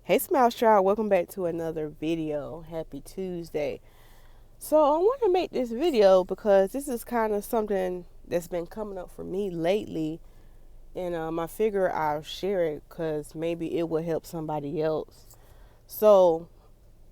Hey Smile Child, welcome back to another video. Happy Tuesday. So I want to make this video because this is kind of something that's been coming up for me lately, and I figure I'll share it because maybe it will help somebody else. So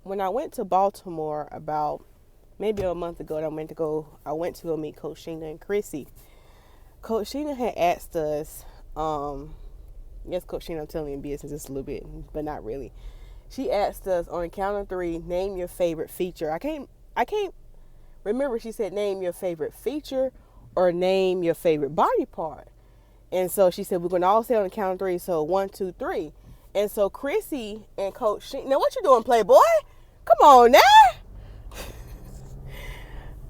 when I went to Baltimore about maybe a month ago, I went to go meet Coach Sheena and Chrissy. Coach Sheena had asked us, yes, Coach Sheena, I'm telling you business just a little bit, but not really. She asked us on the count of three, name your favorite feature. I can't remember. She said name your favorite feature or name your favorite body part. And so she said we're gonna all say on the count of three. So 1, 2, 3. And so Chrissy and Coach Sheena, now what you doing, Playboy? Come on now.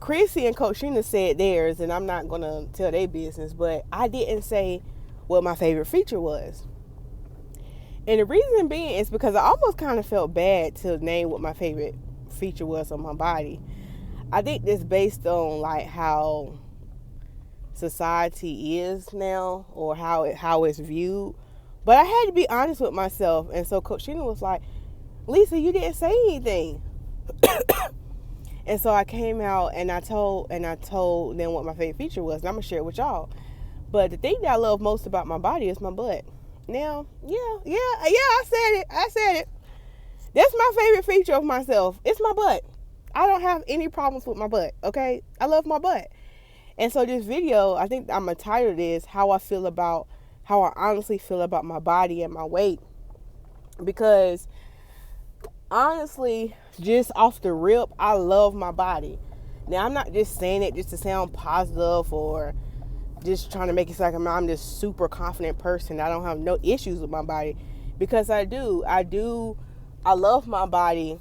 Chrissy and Coach Sheena said theirs, and I'm not gonna tell their business, but I didn't say what my favorite feature was. And the reason being is because I almost kind of felt bad to name what my favorite feature was on my body. I think this based on like how society is now, or how it's viewed. But I had to be honest with myself, and so Coach Sheena was like, "Lisa, you didn't say anything." And so I came out and I told them what my favorite feature was, and I'm gonna share it with y'all. But the thing that I love most about my body is my butt. Now, I said it. That's my favorite feature of myself. It's my butt. I don't have any problems with my butt, okay? I love my butt. And so this video, I think I'm tired of this, how I honestly feel about my body and my weight. Because honestly, just off the rip, I love my body. Now, I'm not just saying it just to sound positive or just trying to make it sound like I'm this super confident person. I don't have no issues with my body, because I do. I love my body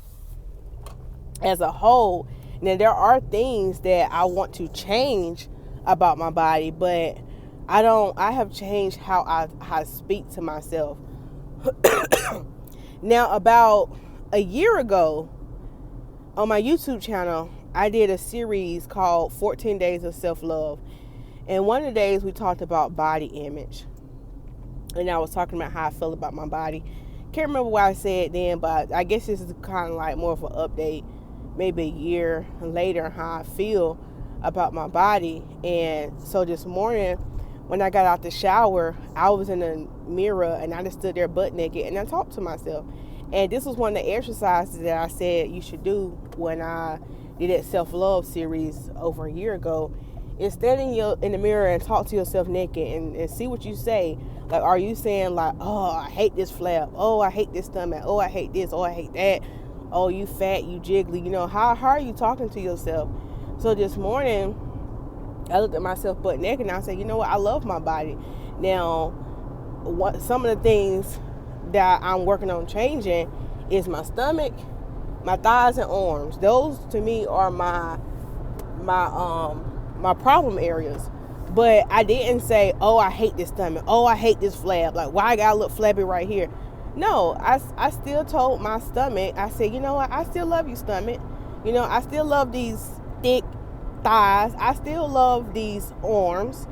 as a whole. Now, there are things that I want to change about my body, but I have changed how I speak to myself. Now, about a year ago on my YouTube channel, I did a series called 14 Days of Self-Love. And one of the days we talked about body image. And I was talking about how I feel about my body. Can't remember what I said then, but I guess this is kind of like more of an update, maybe a year later, how I feel about my body. And so this morning, when I got out the shower, I was in the mirror and I just stood there butt naked and I talked to myself. And this was one of the exercises that I said you should do when I did that self-love series over a year ago. Is standing in the mirror and talk to yourself naked and see what you say. Like, are you saying like, oh, I hate this flap. Oh, I hate this stomach. Oh, I hate this. Oh, I hate that. Oh, you fat, you jiggly. You know, how are you talking to yourself? So this morning, I looked at myself butt naked and I said, you know what? I love my body. Now, some of the things that I'm working on changing is my stomach, my thighs and arms. Those to me are my problem areas. But I didn't say, oh, I hate this stomach. Oh, I hate this flab. Like, why I gotta look flabby right here? No, I still told my stomach, I said, you know what? I still love you, stomach. You know, I still love these thick thighs. I still love these arms.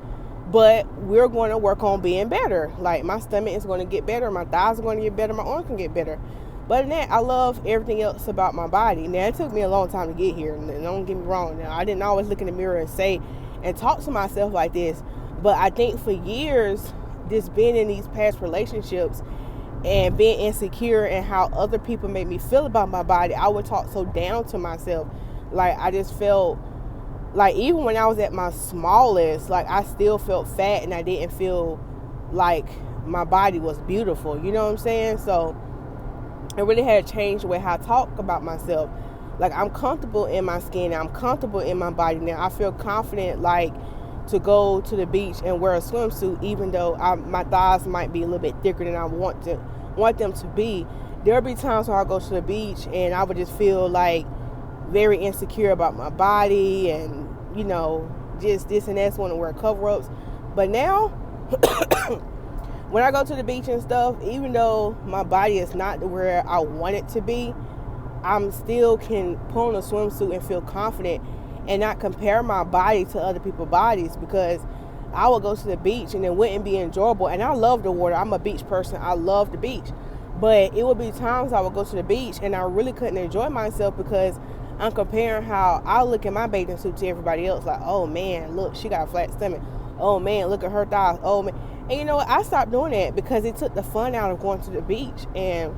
But we're going to work on being better. Like, my stomach is going to get better. My thighs are going to get better. My arms can get better. But in that, I love everything else about my body. Now, it took me a long time to get here. And don't get me wrong. Now, I didn't always look in the mirror and say and talk to myself like this. But I think for years, just being in these past relationships and being insecure and how other people made me feel about my body, I would talk so down to myself. Like, I just felt like even when I was at my smallest, like I still felt fat and I didn't feel like my body was beautiful. You know what I'm saying? So it really had to change the way how I talk about myself. Like, I'm comfortable in my skin. I'm comfortable in my body now. I feel confident, like, to go to the beach and wear a swimsuit, even though my thighs might be a little bit thicker than I want them to be. There'll be times where I go to the beach and I would just feel like very insecure about my body and, you know, just this and that, want to wear cover-ups. But now, when I go to the beach and stuff, even though my body is not where I want it to be, I'm still can put on a swimsuit and feel confident and not compare my body to other people's bodies, because I would go to the beach and it wouldn't be enjoyable. And I love the water. I'm a beach person. I love the beach. But it would be times I would go to the beach and I really couldn't enjoy myself because I'm comparing how I look in my bathing suit to everybody else. Like, oh man, look, she got a flat stomach. Oh man, look at her thighs. Oh man. And you know what? I stopped doing that because it took the fun out of going to the beach. And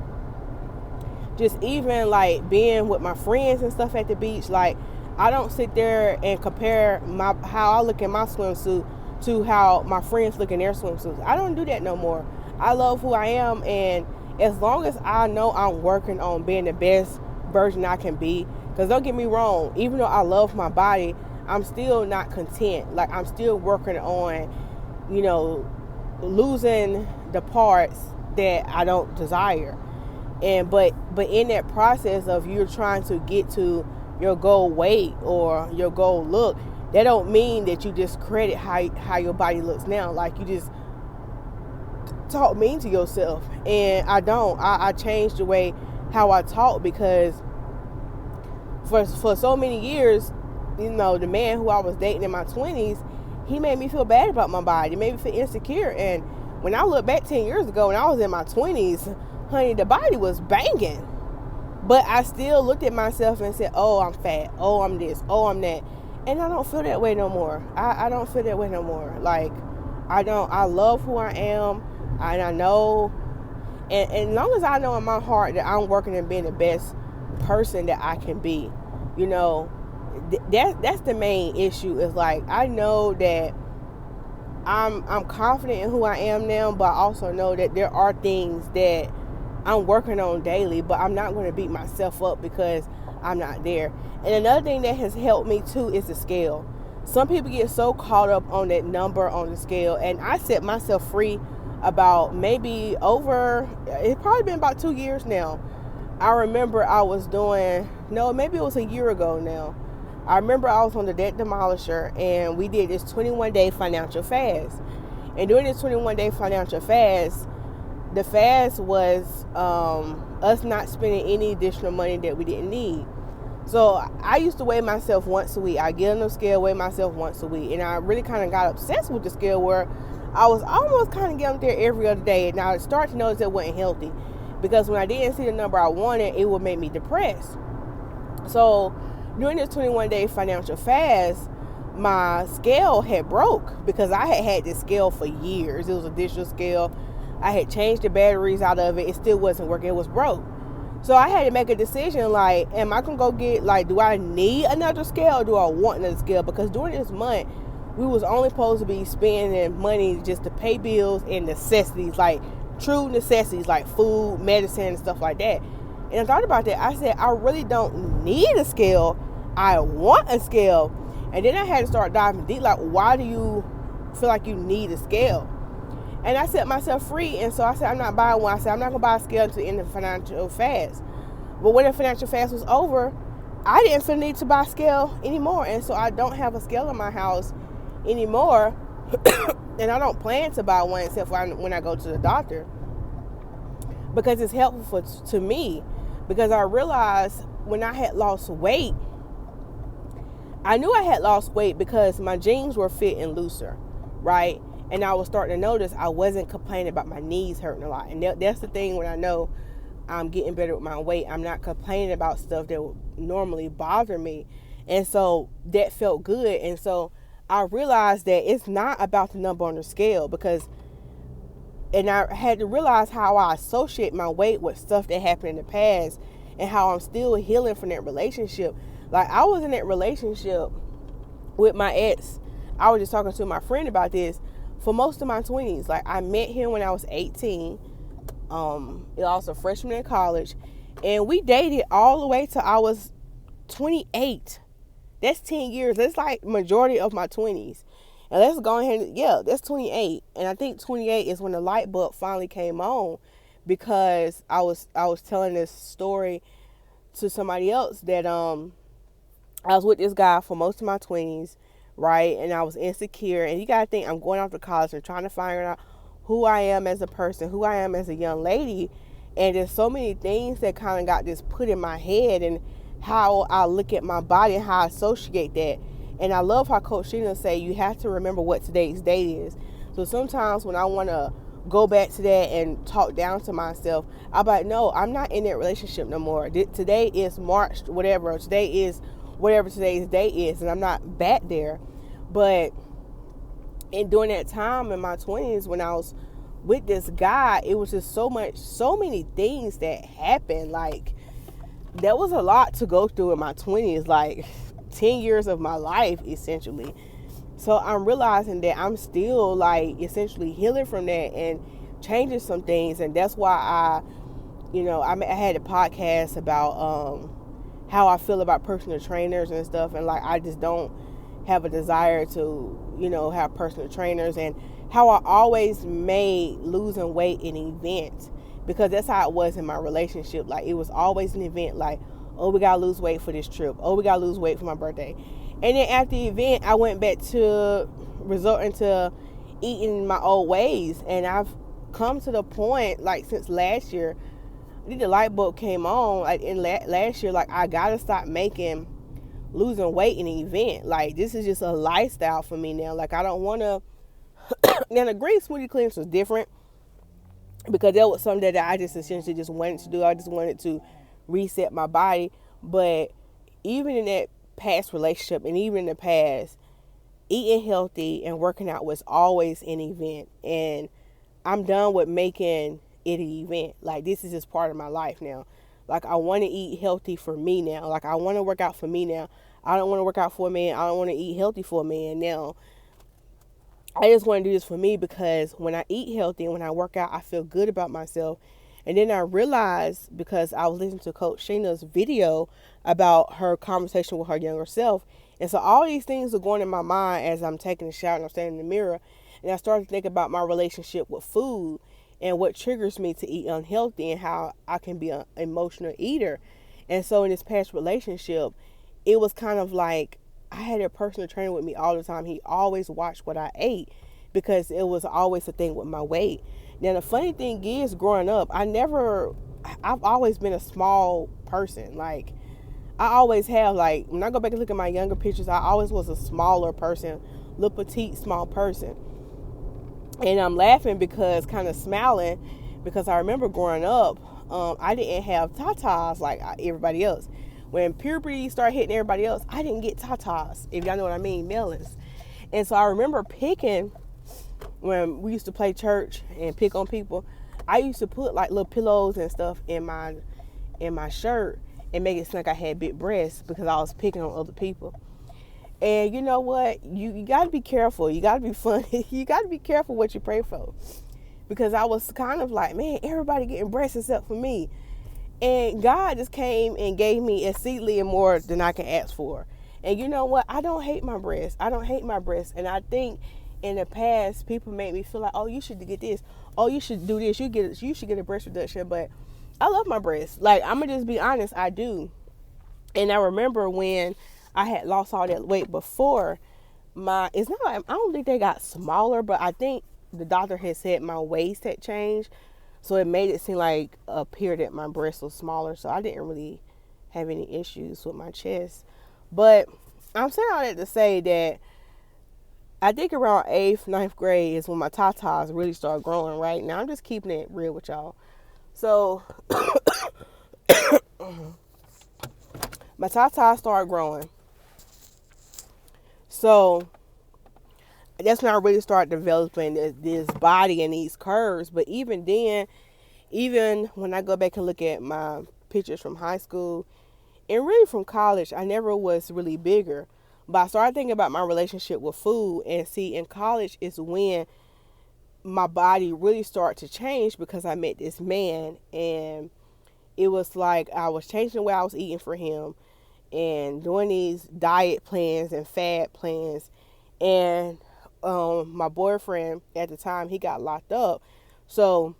just even like being with my friends and stuff at the beach, like I don't sit there and compare how I look in my swimsuit to how my friends look in their swimsuits. I don't do that no more. I love who I am, and as long as I know I'm working on being the best version I can be, because don't get me wrong, even though I love my body, I'm still not content. Like I'm still working on, losing the parts that I don't desire. And but in that process of you're trying to get to your goal weight or your goal look, that don't mean that you discredit how your body looks now. Like you just talk mean to yourself. And I don't. I changed the way how I talk because for so many years, the man who I was dating in my 20s, he made me feel bad about my body. It made me feel insecure. And when I look back 10 years ago when I was in my 20s, honey, the body was banging. But I still looked at myself and said, oh, I'm fat. Oh, I'm this. Oh, I'm that. And I don't feel that way no more. I don't feel that way no more. Like, I love who I am. And I know, and as long as I know in my heart that I'm working and being the best person that I can be, that's the main issue. Is like, I know that I'm confident in who I am now, but I also know that there are things that I'm working on daily, but I'm not going to beat myself up because I'm not there. And another thing that has helped me too is the scale. Some people get so caught up on that number on the scale, and I set myself free about maybe it's probably been about 2 years now. I remember I was maybe it was a year ago now. I remember I was on the Debt Demolisher, and we did this 21-day financial fast. And during this 21-day financial fast, the fast was us not spending any additional money that we didn't need. So I used to weigh myself once a week. I get on the scale, weigh myself once a week. And I really kind of got obsessed with the scale where I was almost kind of getting there every other day. And I started to notice it wasn't healthy. Because when I didn't see the number I wanted, it would make me depressed. So during this 21-day financial fast, my scale had broke because I had this scale for years. It was a digital scale. I had changed the batteries out of it. It still wasn't working. It was broke. So I had to make a decision, like, am I going to go get, like, do I need another scale or do I want another scale? Because during this month, we was only supposed to be spending money just to pay bills and necessities, like true necessities, like food, medicine, and stuff like that. And I thought about that. I said, I really don't need a scale. I want a scale. And then I had to start diving deep, like, why do you feel like you need a scale? And I set myself free, and so I said, I'm not buying one. I said, I'm not going to buy a scale until the end of the financial fast. But when the financial fast was over, I didn't feel the need to buy a scale anymore. And so I don't have a scale in my house anymore. And I don't plan to buy one except when I go to the doctor. Because it's helpful to me. Because I realized when I had lost weight, I knew I had lost weight because my jeans were fitting looser, right? And I was starting to notice I wasn't complaining about my knees hurting a lot. And that's the thing when I know I'm getting better with my weight. I'm not complaining about stuff that would normally bother me. And so that felt good. And so I realized that it's not about the number on the scale and I had to realize how I associate my weight with stuff that happened in the past and how I'm still healing from that relationship. Like, I was in that relationship with my ex. I was just talking to my friend about this. For most of my 20s, like, I met him when I was 18. I was a freshman in college, and we dated all the way till I was 28. That's 10 years. That's like majority of my 20s. And let's go ahead. Yeah, that's 28. And I think 28 is when the light bulb finally came on, because I was telling this story to somebody else that I was with this guy for most of my 20s. Right, and I was insecure, and you gotta think, I'm going off to college and trying to find out who I am as a person, who I am as a young lady, and there's so many things that kind of got this put in my head, and how I look at my body and how I associate that. And I love how Coach Sheena say you have to remember what today's date is. So sometimes when I want to go back to that and talk down to myself. I'm like, no, I'm not in that relationship no more. Today is March, whatever. Today is whatever today's day is, and I'm not back there. But and during that time in my 20s when I was with this guy, it was just so many things that happened. Like, there was a lot to go through in my 20s, like 10 years of my life, essentially. So I'm realizing that I'm still, like, essentially healing from that and changing some things. And that's why I had a podcast about how I feel about personal trainers and stuff. And, like, I just don't have a desire to, have personal trainers, and how I always made losing weight an event, because that's how it was in my relationship. Like, it was always an event, like, oh, we gotta lose weight for this trip, oh, we gotta lose weight for my birthday. And then after the event, I went back to resorting to eating my old ways. And I've come to the point, like, since last year, I think the light bulb came on, like, in last year, like, I gotta stop making losing weight an event. Like, this is just a lifestyle for me now. Like, I don't want to. Now, the green smoothie cleanse was different, because that was something that I just essentially just wanted to do. I just wanted to reset my body. But even in that past relationship, and even in the past, eating healthy and working out was always an event. And I'm done with making it an event. Like, this is just part of my life now. Like, I want to eat healthy for me now. Like, I want to work out for me now. I don't want to work out for a man. I don't want to eat healthy for a man now. I just want to do this for me, because when I eat healthy and when I work out, I feel good about myself. And then I realized, because I was listening to Coach Shayna's video about her conversation with her younger self. And so all these things are going in my mind as I'm taking a shower and I'm standing in the mirror. And I started to think about my relationship with food and what triggers me to eat unhealthy, and how I can be an emotional eater. And so in this past relationship, it was kind of like I had a personal trainer with me all the time. He always watched what I ate, because it was always a thing with my weight. Now, the funny thing is, growing up, I've always been a small person. Like, I always have. Like, when I go back and look at my younger pictures, I always was a smaller person, little petite, small person. And I'm laughing, because kind of smiling, because I remember growing up, I didn't have tatas like everybody else. When puberty started hitting everybody else, I didn't get tatas, if y'all know what I mean, melons. And so I remember picking, when we used to play church and pick on people, I used to put like little pillows and stuff in my shirt and make it seem like I had big breasts, because I was picking on other people. And you know what? You got to be careful. You got to be funny. You got to be careful what you pray for. Because I was kind of like, man, everybody getting breasts except for me. And God just came and gave me exceedingly and more than I can ask for. And you know what? I don't hate my breasts. I don't hate my breasts. And I think in the past, people made me feel like, oh, you should get this. Oh, you should do this. You should get a breast reduction. But I love my breasts. Like, I'm going to just be honest. I do. And I remember when I had lost all that weight before, it's not like, I don't think they got smaller, but I think the doctor had said my waist had changed. So it made it seem like appear that my breast was smaller. So I didn't really have any issues with my chest. But I'm saying all that to say that I think around 8th, 9th grade is when my tatas really started growing, right? Now I'm just keeping it real with y'all. So my tatas started growing. So that's when I really started developing this body and these curves. But even then, even when I go back and look at my pictures from high school and really from college, I never was really bigger. But I started thinking about my relationship with food, and see, in college is when my body really started to change, because I met this man, and it was like I was changing the way I was eating for him and doing these diet plans and fad plans. And my boyfriend at the time, he got locked up. So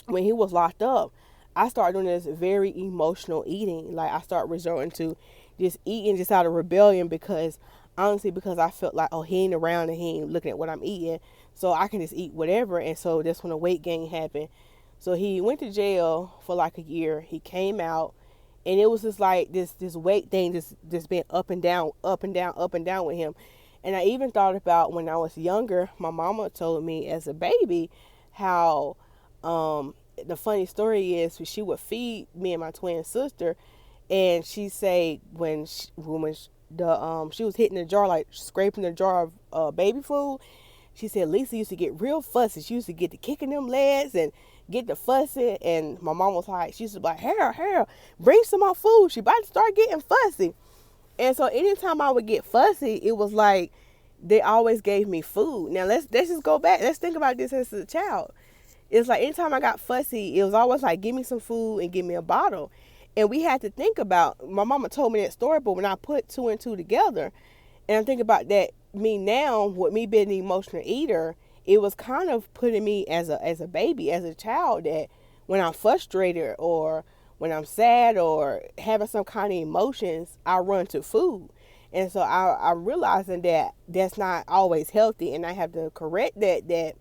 when he was locked up, I started doing this very emotional eating. Like, I started resorting to just eating just out of rebellion, because honestly, because I felt like, oh, he ain't around and he ain't looking at what I'm eating, so I can just eat whatever. And so that's when the weight gain happened. So he went to jail for like a year. He came out, and it was just like this weight thing just been up and down, up and down, up and down with him. And I even thought about when I was younger, my mama told me as a baby how the funny story is she would feed me and my twin sister, and she say she was hitting the jar, like scraping the jar of baby food. She said Lisa used to get real fussy. She used to get to kicking them legs and get the fussy. And my mom was like, she used to be like, Harold, bring some more food. She about to start getting fussy. And so anytime I would get fussy, it was like they always gave me food. Now let's just go back. Let's think about this as a child. It's like anytime I got fussy, it was always like, give me some food and give me a bottle. And we had to think about, my mama told me that story, but when I put two and two together, and I think about that, me now, with me being an emotional eater, it was kind of putting me as a baby, as a child, that when I'm frustrated or when I'm sad or having some kind of emotions, I run to food. And so I'm realizing that that's not always healthy, and I have to correct that,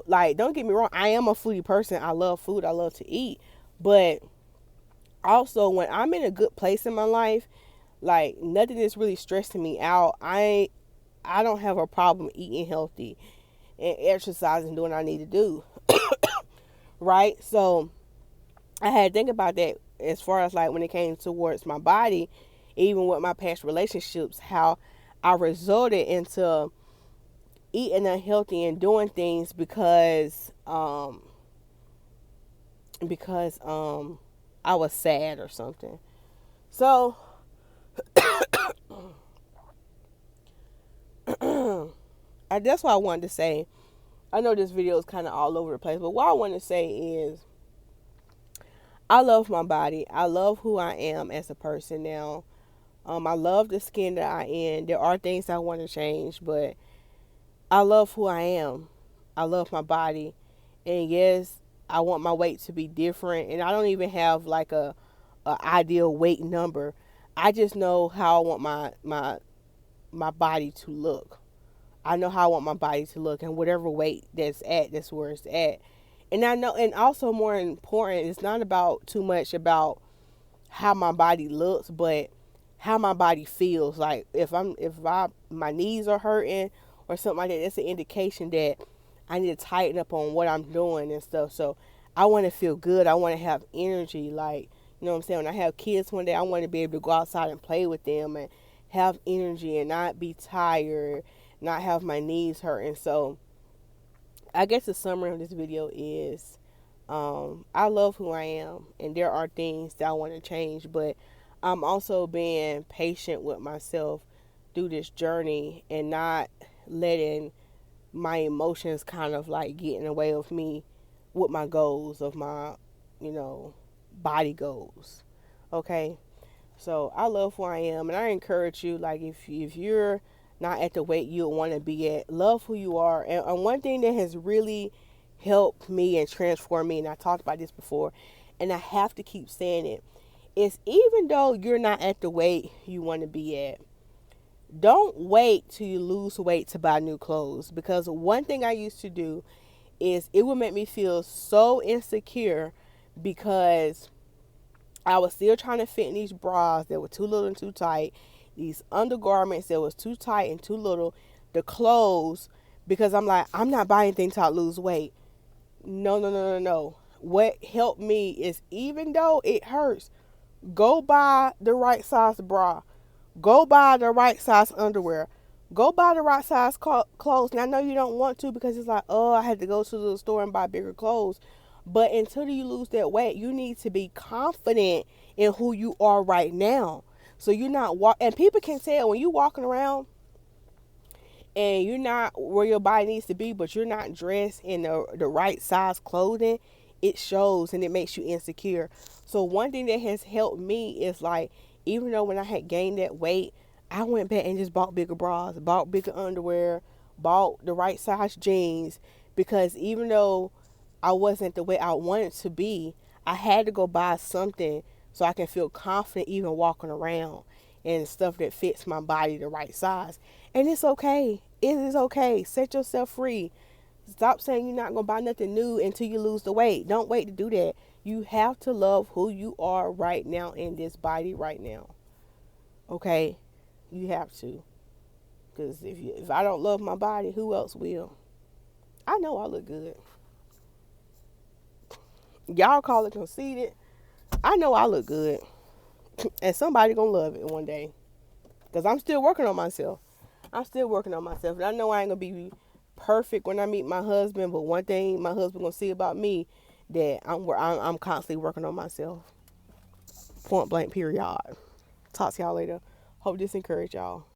like, don't get me wrong, I am a foodie person. I love food. I love to eat. But also, when I'm in a good place in my life, like, nothing is really stressing me out. I don't have a problem eating healthy and exercising, doing what I need to do. Right? So I had to think about that as far as like when it came towards my body, even with my past relationships, how I resorted into eating unhealthy and doing things because I was sad or something. So that's what I wanted to say. I know this video is kind of all over the place, but what I want to say is I love my body. I love who I am as a person now. I love the skin that I am. There are things I want to change, but I love who I am. I love my body. And yes, I want my weight to be different. And I don't even have like a ideal weight number. I just know how I want my body to look. I know how I want my body to look, and whatever weight that's where it's at. And I know, and also more important, it's not about too much about how my body looks, but how my body feels. Like if my knees are hurting or something like that, that's an indication that I need to tighten up on what I'm doing and stuff. So I want to feel good. I want to have energy. Like, you know what I'm saying? When I have kids one day, I want to be able to go outside and play with them and have energy and not be tired, not have my knees hurting. So I guess the summary of this video is I love who I am, and there are things that I want to change, but I'm also being patient with myself through this journey and not letting my emotions kind of like get in the way of me with my goals, of my, body goals. Okay? So I love who I am, and I encourage you, like, if you're not at the weight you want to be at, love who you are. And one thing that has really helped me and transformed me, and I talked about this before, and I have to keep saying it, is even though you're not at the weight you want to be at, don't wait till you lose weight to buy new clothes. Because one thing I used to do is it would make me feel so insecure because I was still trying to fit in these bras that were too little and too tight, these undergarments that was too tight and too little, the clothes, because I'm like, I'm not buying things to lose weight. No. What helped me is, even though it hurts, go buy the right size bra. Go buy the right size underwear. Go buy the right size clothes. And I know you don't want to, because it's like, oh, I had to go to the store and buy bigger clothes. But until you lose that weight, you need to be confident in who you are right now. So you're not and people can tell when you're walking around and you're not where your body needs to be, but you're not dressed in the right size clothing, it shows and it makes you insecure. So one thing that has helped me is, like, even though when I had gained that weight, I went back and just bought bigger bras, bought bigger underwear, bought the right size jeans, because even though I wasn't the way I wanted to be, I had to go buy something so I can feel confident even walking around, and stuff that fits my body the right size. And it's okay. It is okay. Set yourself free. Stop saying you're not going to buy nothing new until you lose the weight. Don't wait to do that. You have to love who you are right now in this body right now. Okay? You have to. Because if I don't love my body, who else will? I know I look good. Y'all call it conceited. I know I look good. And somebody gonna love it one day. Because I'm still working on myself. I'm still working on myself. And I know I ain't gonna be perfect when I meet my husband, but one thing my husband gonna see about me that I'm constantly working on myself. Point blank period. Talk to y'all later. Hope this encouraged y'all.